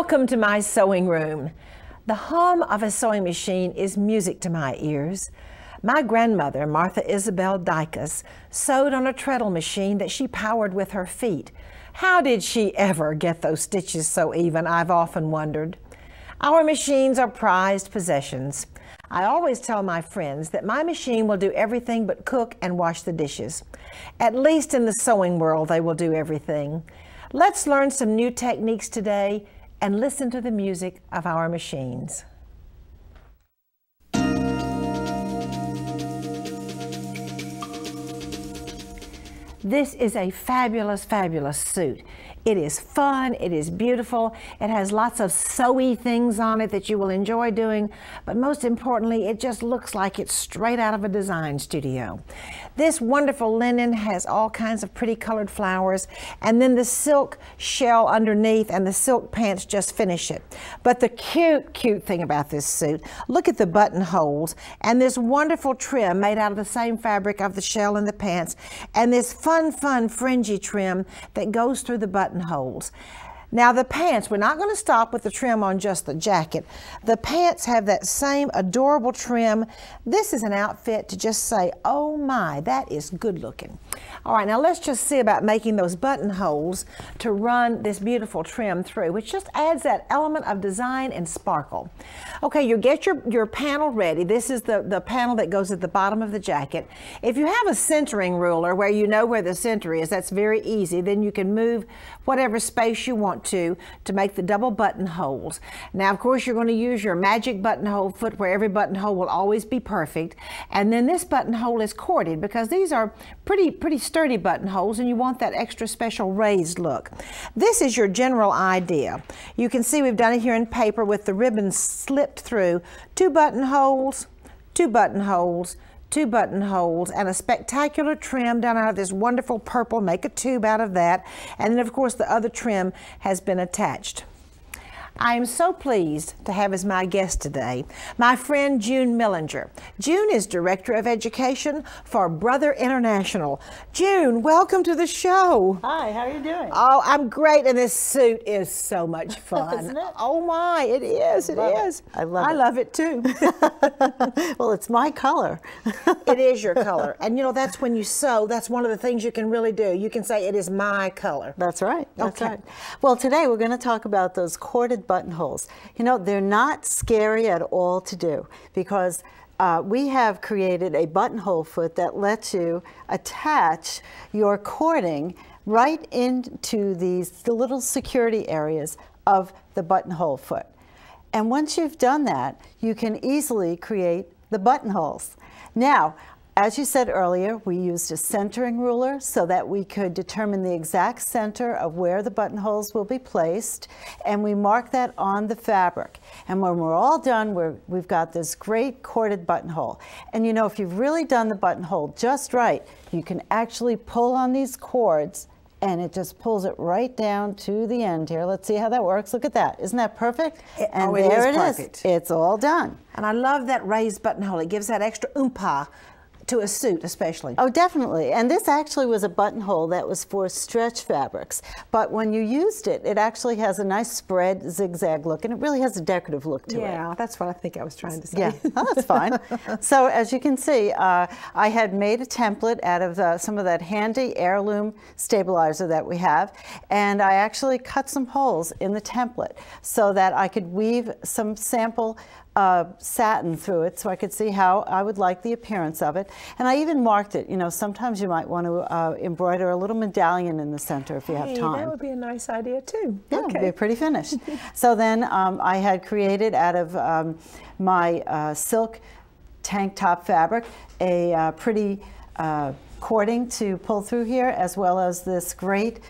Welcome to my sewing room. The hum of a sewing machine is music to my ears. My grandmother, Martha Isabel Dykus, sewed on a treadle machine that she powered with her feet. How did she ever get those stitches so even, I've often wondered. Our machines are prized possessions. I always tell my friends that my machine will do everything but cook and wash the dishes. At least in the sewing world, they will do everything. Let's learn some new techniques today and listen to the music of our machines. This is a fabulous, fabulous suit. It is fun, it is beautiful, it has lots of sewy things on it that you will enjoy doing, but most importantly, it just looks like it's straight out of a design studio. This wonderful linen has all kinds of pretty colored flowers, and then the silk shell underneath and the silk pants just finish it. But the cute, cute thing about this suit, look at the buttonholes and this wonderful trim made out of the same fabric of the shell and the pants, and this fun fringy trim that goes through the buttonholes. Now the pants, we're not going to stop with the trim on just the jacket. The pants have that same adorable trim. This is an outfit to just say, oh my, that is good looking. All right, now let's just see about making those buttonholes to run this beautiful trim through, which just adds that element of design and sparkle. Okay, you get your panel ready. This is the panel that goes at the bottom of the jacket. If you have a centering ruler where you know where the center is, that's very easy. Then you can move whatever space you want to make the double buttonholes. Now, of course, you're going to use your magic buttonhole foot where every buttonhole will always be perfect. And then this buttonhole is corded because these are pretty sturdy buttonholes and you want that extra special raised look. This is your general idea. You can see we've done it here in paper with the ribbon slipped through. Two buttonholes, two buttonholes, two buttonholes, and a spectacular trim done out of this wonderful purple. Make a tube out of that. And then, of course, the other trim has been attached. I am so pleased to have as my guest today my friend June Mellinger. June is Director of Education for Brother International. June, welcome to the show. Hi, how are you doing? Oh, I'm great, and this suit is so much fun. Isn't it? Oh my, it is, it is. I love it. I love it too. Well, it's my color. It is your color. And you know, that's when you sew, that's one of the things you can really do. You can say it is my color. That's right. That's Okay. right. Well, today we're going to talk about those corded buttonholes. You know, they're not scary at all to do because we have created a buttonhole foot that lets you attach your cording right into the little security areas of the buttonhole foot. And once you've done that, you can easily create the buttonholes. Now, as you said earlier, we used a centering ruler so that we could determine the exact center of where the buttonholes will be placed, and we mark that on the fabric. And when we're all done, we've got this great corded buttonhole. And you know, if you've really done the buttonhole just right, you can actually pull on these cords and it just pulls it right down to the end here. Let's see how that works. Look at that. Isn't that perfect? And there it is. It's all done. And I love that raised buttonhole. It gives that extra oompah to a suit especially. Oh, definitely. And this actually was a buttonhole that was for stretch fabrics. But when you used it, it actually has a nice spread zigzag look, and it really has a decorative look to it. Yeah, that's what I think I was trying to say. Yeah, oh, that's fine. So as you can see, I had made a template out of some of that handy heirloom stabilizer that we have, and I actually cut some holes in the template so that I could weave some sample satin through it so I could see how I would like the appearance of it. And I even marked it. You know, sometimes you might want to embroider a little medallion in the center if you have time. That would be a nice idea too. Yeah, okay. It would be a pretty finish. So then I had created out of my silk tank top fabric a pretty cording to pull through here, as well as this great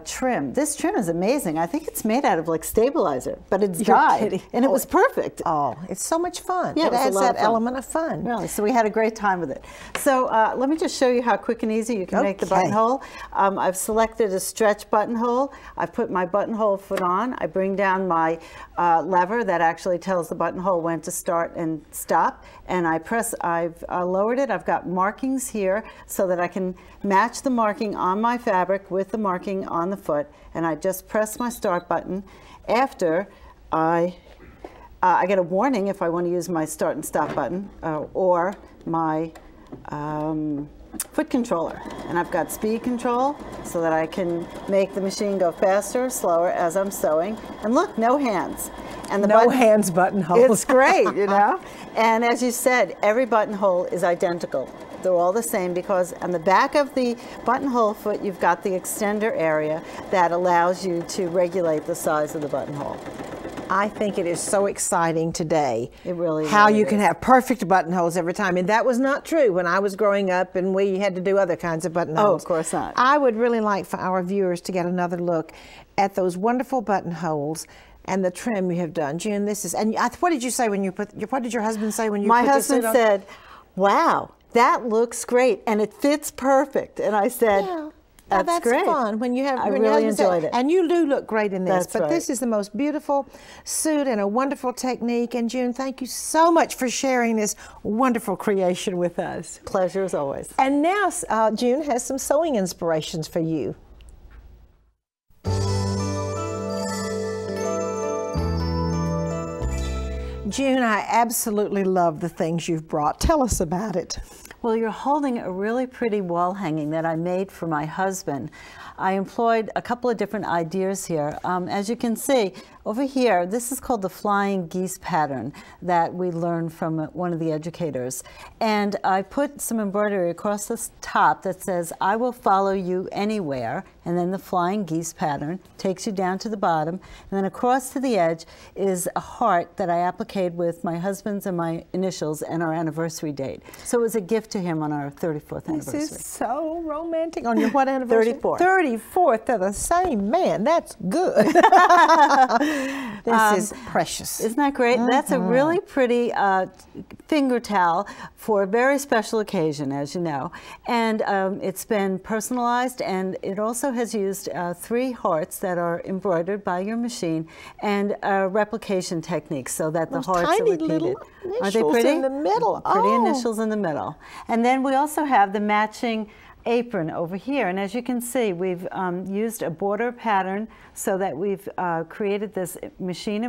trim. This trim is amazing. I think it's made out of like stabilizer, but it's dyed, and it was perfect. Oh, it's so much fun. Yeah, it adds that element of fun. Really, so we had a great time with it. So let me just show you how quick and easy you can make the buttonhole. I've selected a stretch buttonhole. I've put my buttonhole foot on. I bring down my lever that actually tells the buttonhole when to start and stop, and I press. I've lowered it. I've got markings here so so that I can match the marking on my fabric with the marking on the foot, and I just press my start button. After I get a warning if I want to use my start and stop button or my foot controller, and I've got speed control so that I can make the machine go faster or slower as I'm sewing. And look, no hands. And the no hands buttonholes. It's great, you know. And as you said, every buttonhole is identical. They're all the same because on the back of the buttonhole foot, you've got the extender area that allows you to regulate the size of the buttonhole. I think it is so exciting today. It really how really you is. can have perfect buttonholes every time, and that was not true when I was growing up and we had to do other kinds of buttonholes. Oh, of course not. I would really like for our viewers to get another look at those wonderful buttonholes and the trim you have done. June, this is, and what did you say when you put, what did your husband say when you My put this suit on? husband said, wow, that looks great, and it fits perfect. And I said, yeah. That's great. Fun when you have. I really enjoyed it, and you do look great in this. That's but right. This is the most beautiful suit and a wonderful technique. And June, thank you so much for sharing this wonderful creation with us. Pleasure as always. And now June has some sewing inspirations for you. June, I absolutely love the things you've brought. Tell us about it. Well, you're holding a really pretty wall hanging that I made for my husband. I employed a couple of different ideas here. As you can see, over here, this is called the flying geese pattern that we learned from one of the educators. And I put some embroidery across the top that says, I will follow you anywhere. And then the flying geese pattern takes you down to the bottom. And then across to the edge is a heart that I appliqued with my husband's and my initials and our anniversary date. So it was a gift to him on our 34th anniversary. This is so romantic. On your what anniversary? 34th. 34th to the same man. That's good. This is precious. Isn't that great? That's a really pretty finger towel for a very special occasion, as you know. And it's been personalized, and it also has used 3 hearts that are embroidered by your machine and a replication technique so that the hearts tiny are repeated. little Are they initials pretty? in the middle. Pretty Oh. initials in the middle. And then we also have the matching apron over here, and as you can see, we've used a border pattern so that we've created this machine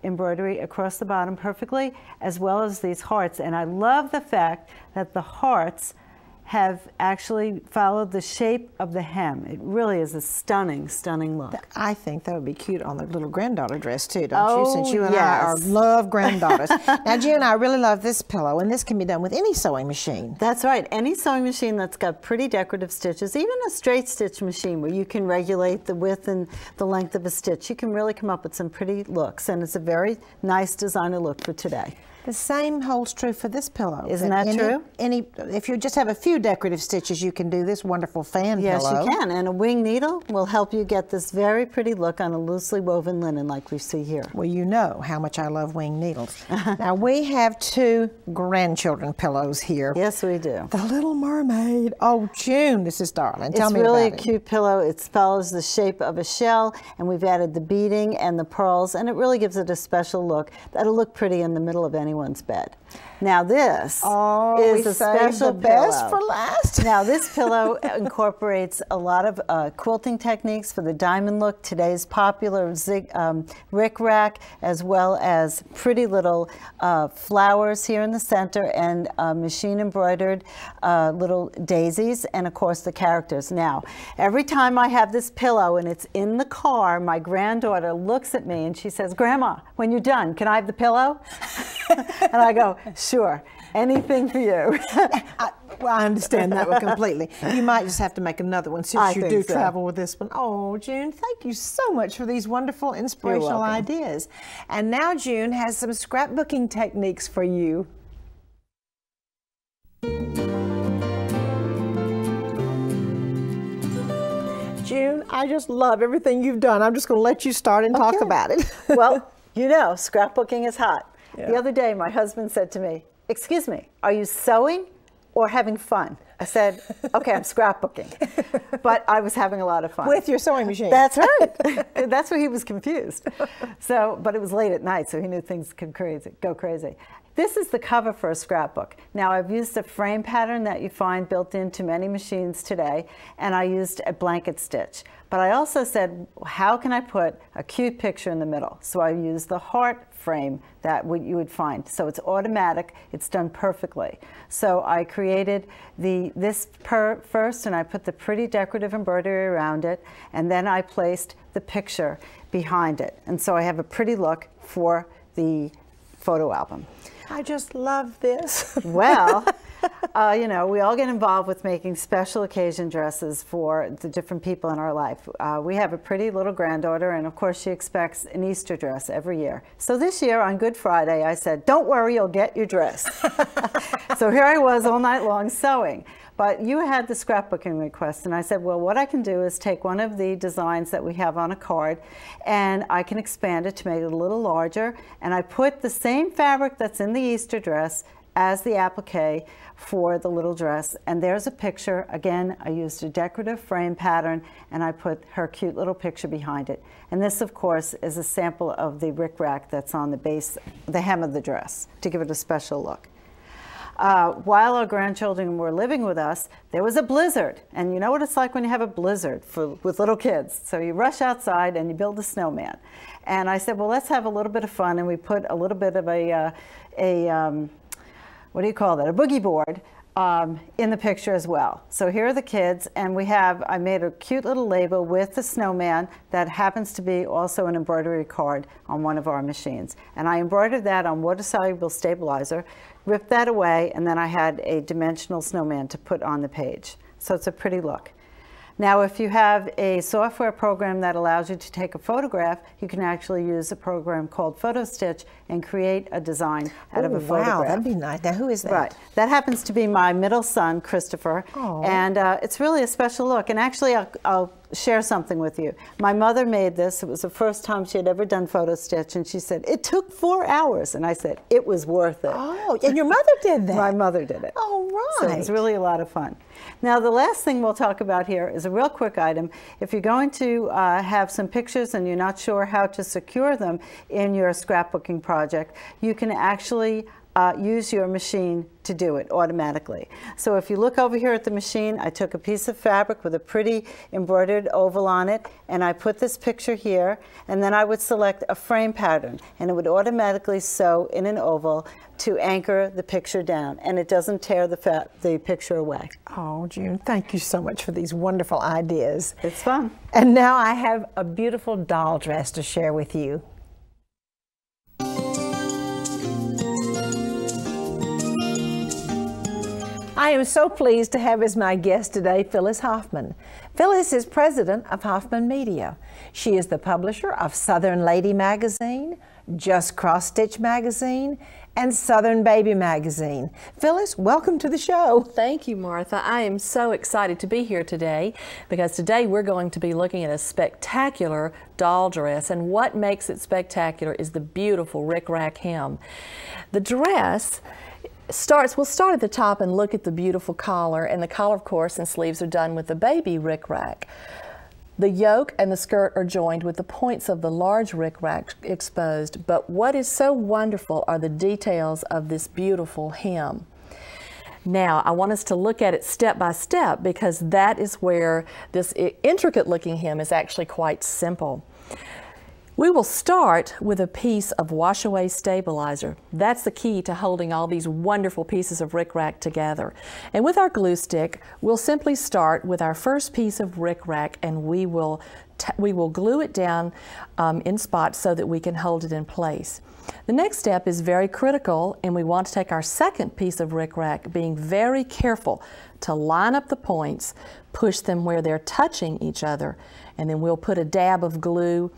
embroidery across the bottom perfectly, as well as these hearts. And I love the fact that the hearts have actually followed the shape of the hem. It really is a stunning, stunning look. I think that would be cute on the little granddaughter dress too, don't you? Since you and I yes. love granddaughters. Now, June, I really love this pillow, and this can be done with any sewing machine. That's right. Any sewing machine that's got pretty decorative stitches, even a straight stitch machine where you can regulate the width and the length of a stitch, you can really come up with some pretty looks, and it's a very nice designer look for today. The same holds true for this pillow. Isn't that true? If you just have a few decorative stitches, you can do this wonderful fan pillow. Yes, you can. And a wing needle will help you get this very pretty look on a loosely woven linen like we see here. Well, you know how much I love wing needles. Now, we have 2 grandchildren pillows here. Yes, we do. The Little Mermaid. Oh, June, this is darling. Tell me about it. It's really a cute pillow. It follows the shape of a shell, and we've added the beading and the pearls, and it really gives it a special look that'll look pretty in the middle of anyone's bed. Now this is a special the best pillow. for last. Now this pillow incorporates a lot of quilting techniques for the diamond look, today's popular rickrack, as well as pretty little flowers here in the center and machine embroidered little daisies, and of course the characters. Now, every time I have this pillow and it's in the car, my granddaughter looks at me and she says, "Grandma, when you're done, can I have the pillow?" And I go, "Sure, anything for you." Well, I understand that one completely. You might just have to make another one since you do travel with this one. Oh, June, thank you so much for these wonderful inspirational ideas. And now June has some scrapbooking techniques for you. June, I just love everything you've done. I'm just going to let you start and talk about it. Well, you know, scrapbooking is hot. Yeah. The other day, my husband said to me, "Excuse me, are you sewing or having fun?" I said, "Okay, I'm scrapbooking." But I was having a lot of fun. With your sewing machine. That's right. That's where he was confused. So, but it was late at night, so he knew things could go crazy. This is the cover for a scrapbook. Now I've used a frame pattern that you find built into many machines today, and I used a blanket stitch. But I also said, how can I put a cute picture in the middle? So I used the heart frame that you would find. So it's automatic, it's done perfectly. So I created this first, and I put the pretty decorative embroidery around it, and then I placed the picture behind it. And so I have a pretty look for the photo album. I just love this. Well, you know, we all get involved with making special occasion dresses for the different people in our life. We have a pretty little granddaughter, and of course she expects an Easter dress every year. So this year on Good Friday, I said, don't worry, you'll get your dress. So here I was all night long sewing. But you had the scrapbooking request, and I said, well, what I can do is take one of the designs that we have on a card, and I can expand it to make it a little larger, and I put the same fabric that's in the Easter dress as the applique for the little dress. And there's a picture. Again, I used a decorative frame pattern, and I put her cute little picture behind it. And this, of course, is a sample of the rickrack that's on the base, the hem of the dress, to give it a special look. While our grandchildren were living with us, there was a blizzard. And you know what it's like when you have a blizzard with little kids. So you rush outside and you build a snowman. And I said, well, let's have a little bit of fun. And we put a little bit of what do you call that? A boogie board in the picture as well. So here are the kids, and I made a cute little label with the snowman that happens to be also an embroidery card on one of our machines. And I embroidered that on water-soluble stabilizer, ripped that away, and then I had a dimensional snowman to put on the page. So it's a pretty look. Now, if you have a software program that allows you to take a photograph, you can actually use a program called Photo Stitch and create a design out of a photograph. Wow, that'd be nice. Now, who is that? Right. That happens to be my middle son, Christopher. Oh. And it's really a special look. And actually, I'll share something with you. My mother made this. It was the first time she had ever done Photo Stitch, and she said, it took 4 hours. And I said, it was worth it. Oh, and your mother did that? My mother did it. Oh, right. So it was really a lot of fun. Now, the last thing we'll talk about here is a real quick item. If you're going to have some pictures and you're not sure how to secure them in your scrapbooking project, you can actually use your machine to do it automatically. So if you look over here at the machine, I took a piece of fabric with a pretty embroidered oval on it, and I put this picture here, and then I would select a frame pattern, and it would automatically sew in an oval to anchor the picture down, and it doesn't tear the picture away. Oh, June, thank you so much for these wonderful ideas. It's fun. And now I have a beautiful doll dress to share with you. I am so pleased to have as my guest today Phyllis Hoffman. Phyllis is president of Hoffman Media. She is the publisher of Southern Lady Magazine, Just Cross Stitch Magazine, and Southern Baby Magazine. Phyllis, welcome to the show. Thank you, Martha. I am so excited to be here today because today we're going to be looking at a spectacular doll dress, and what makes it spectacular is the beautiful rickrack hem. The dress we'll start at the top and look at the beautiful collar, and the collar, of course, and sleeves are done with the baby rickrack. The yoke and the skirt are joined with the points of the large rickrack exposed, but what is so wonderful are the details of this beautiful hem. Now, I want us to look at it step by step because that is where this intricate looking hem is actually quite simple. We will start with a piece of wash-away stabilizer. That's the key to holding all these wonderful pieces of rickrack together. And with our glue stick, we'll simply start with our first piece of rickrack, and we will glue it down in spots so that we can hold it in place. The next step is very critical, and we want to take our second piece of rickrack, being very careful to line up the points, push them where they're touching each other, and then we'll put a dab of glue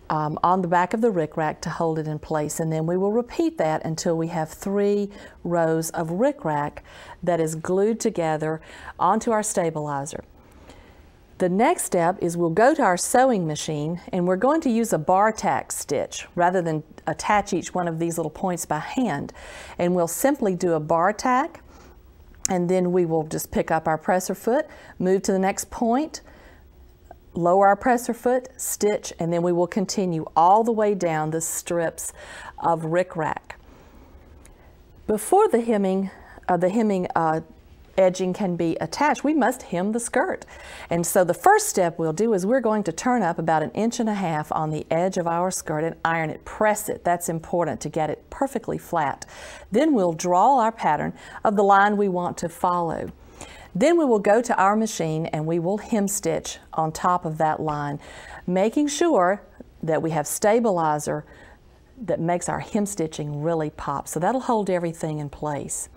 on the back of the rickrack to hold it in place, and then we will repeat that until we have 3 rows of rickrack that is glued together onto our stabilizer. The next step is we'll go to our sewing machine, and we're going to use a bar tack stitch rather than attach each one of these little points by hand, and we'll simply do a bar tack, and then we will just pick up our presser foot, move to the next point, lower our presser foot, stitch, and then we will continue all the way down the strips of rickrack. Before the hemming edging can be attached, we must hem the skirt. And so the first step we'll do is we're going to turn up about 1.5 inches on the edge of our skirt and iron it, press it. That's important to get it perfectly flat. Then we'll draw our pattern of the line we want to follow. Then we will go to our machine and we will hem stitch on top of that line, making sure that we have stabilizer that makes our hem stitching really pop. So that'll hold everything in place.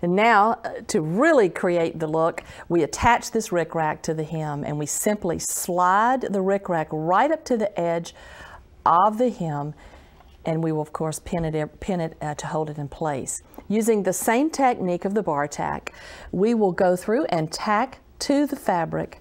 And now, to really create the look, we attach this rickrack to the hem and we simply slide the rickrack right up to the edge of the hem, and we will of course pin it to hold it in place. Using the same technique of the bar tack, we will go through and tack to the fabric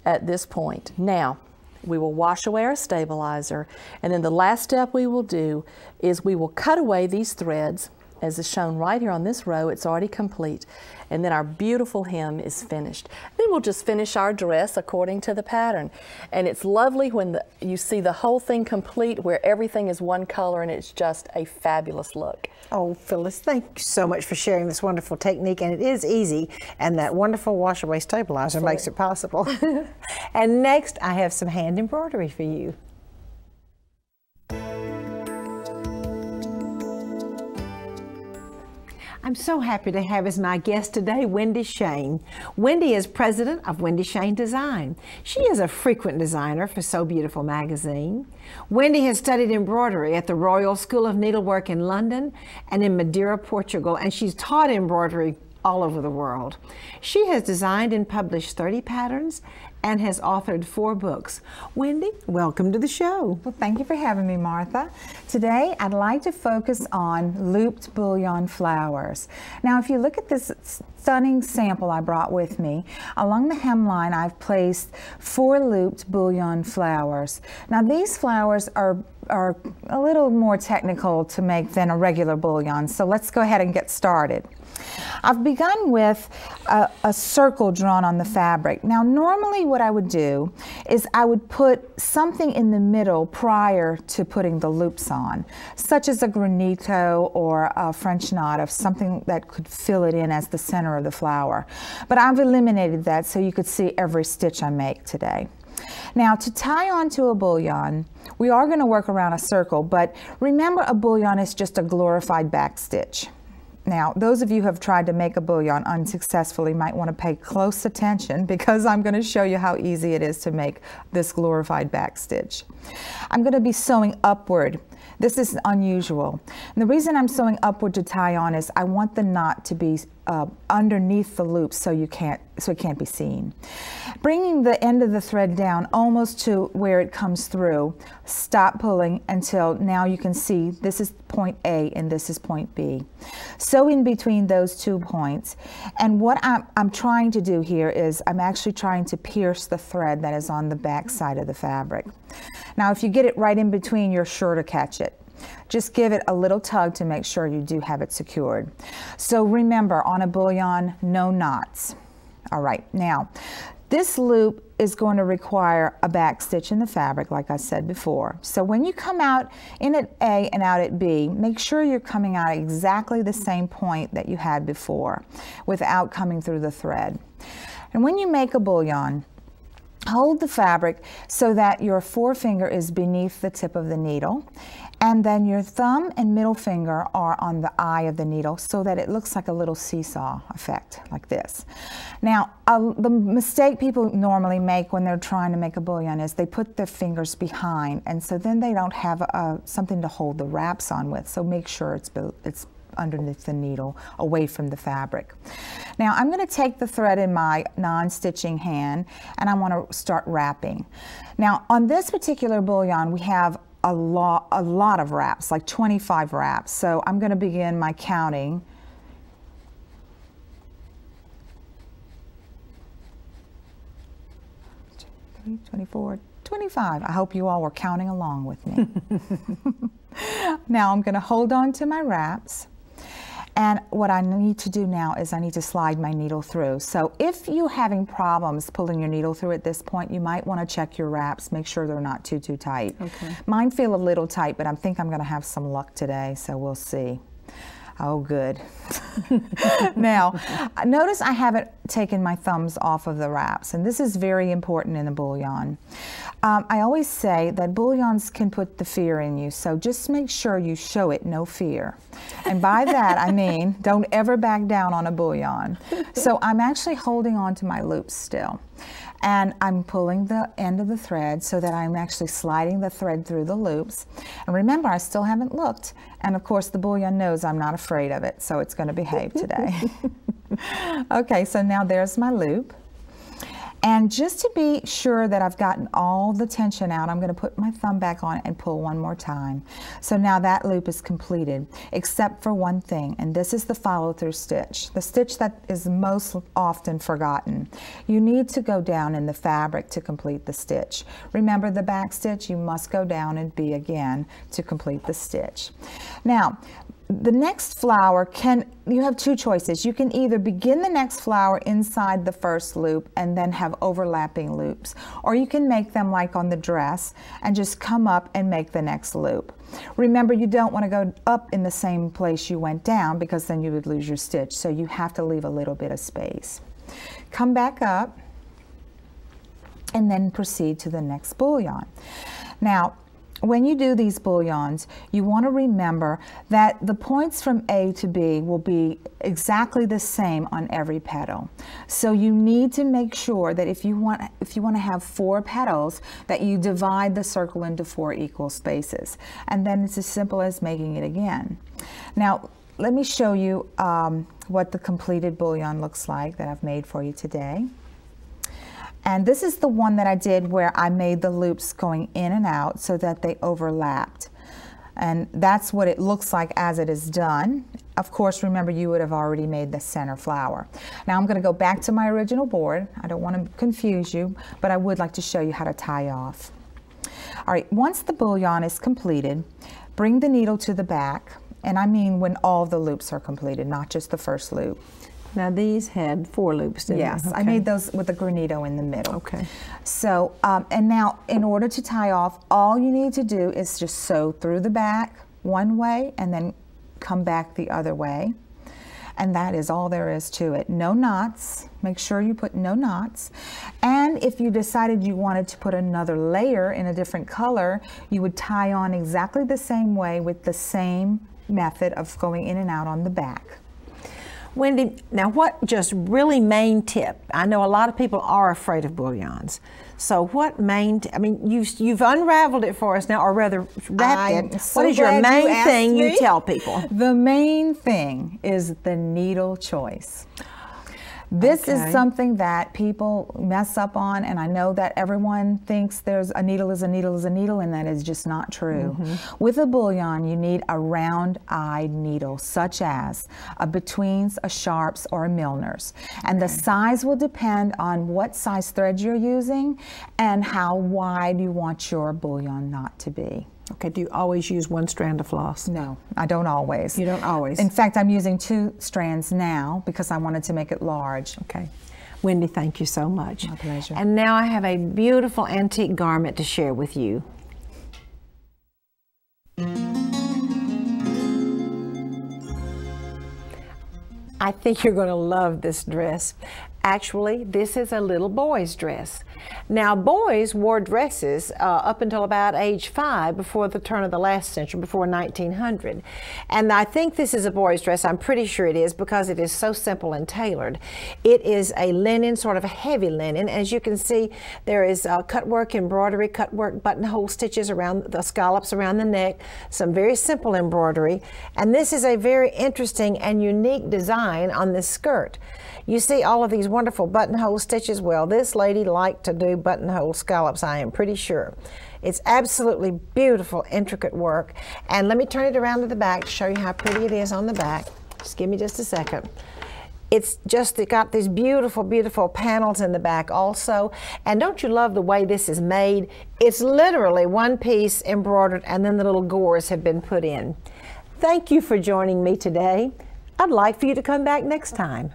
at this point. Now, we will wash away our stabilizer, and then the last step we will do is we will cut away these threads. As is shown right here on this row, it's already complete. And then our beautiful hem is finished. Then we'll just finish our dress according to the pattern. And it's lovely when you see the whole thing complete where everything is one color and it's just a fabulous look. Oh, Phyllis, thank you so much for sharing this wonderful technique. And it is easy, and that wonderful wash away stabilizer makes it possible. And next, I have some hand embroidery for you. I'm so happy to have as my guest today Wendy Schoen. Wendy is president of Wendy Schoen Design. She is a frequent designer for So Beautiful magazine. Wendy has studied embroidery at the Royal School of Needlework in London and in Madeira, Portugal, and she's taught embroidery all over the world. She has designed and published 30 patterns and has authored 4 books. Wendy, welcome to the show. Well, thank you for having me, Martha. Today, I'd like to focus on looped bullion flowers. Now, if you look at this stunning sample I brought with me, along the hemline, I've placed 4 looped bullion flowers. Now, these flowers are a little more technical to make than a regular bullion, so let's go ahead and get started. I've begun with a circle drawn on the fabric. Now, normally what I would do is I would put something in the middle prior to putting the loops on, such as a granito or a French knot of something that could fill it in as the center of the flower. But I've eliminated that so you could see every stitch I make today. Now, to tie onto a bullion, we are going to work around a circle, but remember, a bullion is just a glorified back stitch. Now, those of you who have tried to make a bullion unsuccessfully might want to pay close attention, because I'm going to show you how easy it is to make this glorified back stitch. I'm going to be sewing upward. This is unusual. And the reason I'm sewing upward to tie on is I want the knot to be underneath the loop so it can't be seen. Bringing the end of the thread down almost to where it comes through, stop pulling until now you can see this is point A and this is point B. Sew in between those 2 points, and what I'm trying to do here is I'm actually trying to pierce the thread that is on the back side of the fabric. Now, if you get it right in between, you're sure to catch it. Just give it a little tug to make sure you do have it secured. So remember, on a bullion, no knots. All right, now, this loop is going to require a back stitch in the fabric, like I said before. So when you come out in at A and out at B, make sure you're coming out at exactly the same point that you had before without coming through the thread. And when you make a bullion, hold the fabric so that your forefinger is beneath the tip of the needle, and then your thumb and middle finger are on the eye of the needle so that it looks like a little seesaw effect, like this. Now, the mistake people normally make when they're trying to make a bullion is they put their fingers behind, and so then they don't have something to hold the wraps on with, so make sure it's underneath the needle, away from the fabric. Now, I'm going to take the thread in my non-stitching hand and I want to start wrapping. Now, on this particular bullion, we have a lot of wraps, like 25 wraps. So I'm going to begin my counting. Three, 24, 25. I hope you all were counting along with me. Now I'm going to hold on to my wraps. And what I need to do now is I need to slide my needle through. So if you're having problems pulling your needle through at this point, you might want to check your wraps, make sure they're not too tight. Okay. Mine feel a little tight, but I think I'm going to have some luck today, so we'll see. Oh, good. Now, notice I haven't taken my thumbs off of the wraps, and this is very important in a bullion. I always say that bullions can put the fear in you, so just make sure you show it no fear. And by that, I mean, don't ever back down on a bullion. So I'm actually holding on to my loops still. And I'm pulling the end of the thread so that I'm actually sliding the thread through the loops. And remember, I still haven't looked. And of course, the bullion knows I'm not afraid of it, so it's going to behave today. Okay, so now there's my loop. And just to be sure that I've gotten all the tension out, I'm going to put my thumb back on and pull one more time. So now that loop is completed, except for one thing, and this is the follow-through stitch, the stitch that is most often forgotten. You need to go down in the fabric to complete the stitch. Remember the back stitch, you must go down and B again to complete the stitch. Now, the next flower you have two choices. You can either begin the next flower inside the first loop and then have overlapping loops, or you can make them like on the dress and just come up and make the next loop. Remember, you don't want to go up in the same place you went down because then you would lose your stitch, so you have to leave a little bit of space. Come back up and then proceed to the next bullion. Now, when you do these bullions, you want to remember that the points from A to B will be exactly the same on every petal. So you need to make sure that if you want to have 4 petals, that you divide the circle into 4 equal spaces. And then it's as simple as making it again. Now, let me show you what the completed bullion looks like that I've made for you today. And this is the one that I did where I made the loops going in and out so that they overlapped. And that's what it looks like as it is done. Of course, remember, you would have already made the center flower. Now I'm going to go back to my original board. I don't want to confuse you, but I would like to show you how to tie off. All right, once the bullion is completed, bring the needle to the back. And I mean when all the loops are completed, not just the first loop. Now these had 4 loops, didn't yes, they? Okay. I made those with a granito in the middle. Okay. So, and now in order to tie off, all you need to do is just sew through the back one way and then come back the other way. And that is all there is to it. No knots. Make sure you put no knots. And if you decided you wanted to put another layer in a different color, you would tie on exactly the same way with the same method of going in and out on the back. Wendy, now what just really main tip? I know a lot of people are afraid of bullions. So what main, I mean, you've unraveled it for us now, or rather wrapped it. So what is your main thing you tell people? The main thing is the needle choice. This is something that people mess up on, and I know that everyone thinks there's a needle is a needle is a needle, and that is just not true. With a bullion, you need a round-eyed needle, such as a betweens, a sharps, or a Milner's. And the size will depend on what size thread you're using and how wide you want your bullion knot to be. Okay, do you always use 1 strand of floss? No, I don't always. You don't always? In fact, I'm using 2 strands now because I wanted to make it large. Okay. Wendy, thank you so much. My pleasure. And now I have a beautiful antique garment to share with you. I think you're going to love this dress. Actually, this is a little boy's dress. Now, boys wore dresses up until about age 5 before the turn of the last century, before 1900. And I think this is a boy's dress. I'm pretty sure it is because it is so simple and tailored. It is a linen, sort of a heavy linen. As you can see, there is cut work, embroidery, cut work, buttonhole stitches around the scallops around the neck, some very simple embroidery. And this is a very interesting and unique design on this skirt. You see all of these wonderful buttonhole stitches. Well, this lady liked to do buttonhole scallops, I am pretty sure. It's absolutely beautiful, intricate work. And let me turn it around to the back to show you how pretty it is on the back. Just give me just a second. It's just got these beautiful, beautiful panels in the back also. And don't you love the way this is made? It's literally one piece embroidered and then the little gores have been put in. Thank you for joining me today. I'd like for you to come back next time.